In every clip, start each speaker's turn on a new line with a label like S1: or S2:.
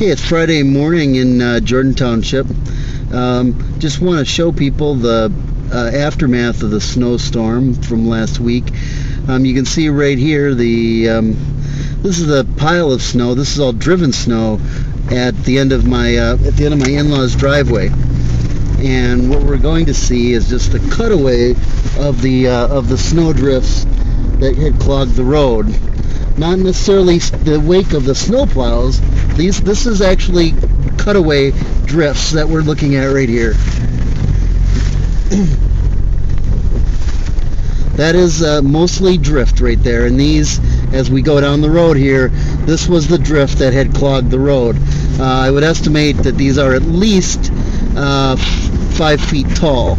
S1: Okay, it's Friday morning in Jordan Township. Just want to show people the aftermath of the snowstorm from last week. You can see right here this is a pile of snow. This is all driven snow at the end of my in-laws' driveway. And what we're going to see is just a cutaway of the snow drifts that had clogged the road. Not necessarily the wake of the snowplows. This is actually cutaway drifts that we're looking at right here. That is mostly drift right there. And these, as we go down the road here, this was the drift that had clogged the road. I would estimate that these are at least 5 feet tall.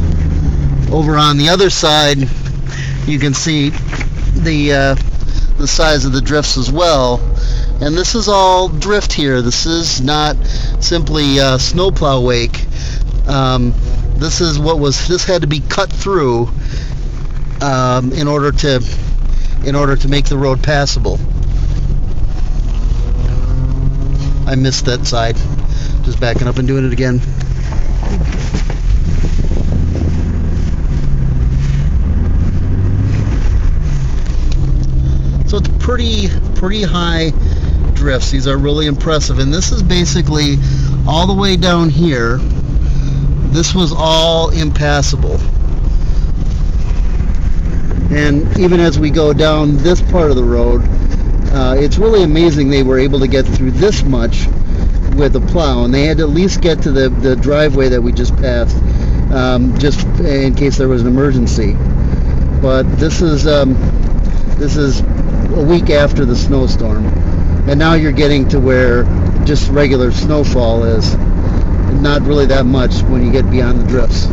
S1: Over on the other side, you can see the size of the drifts as well. And this is all drift here. This is not simply a snowplow wake. This had to be cut through in order to make the road passable. I missed that side. Just backing up and doing it again. So it's pretty high drifts. These are really impressive. And this is basically all the way down here. This was all impassable. And even as we go down this part of the road, it's really amazing they were able to get through this much with a plow. And they had to at least get to the driveway that we just passed, just in case there was an emergency. But this is a week after the snowstorm, and now you're getting to where just regular snowfall is. Not really that much when you get beyond the drifts.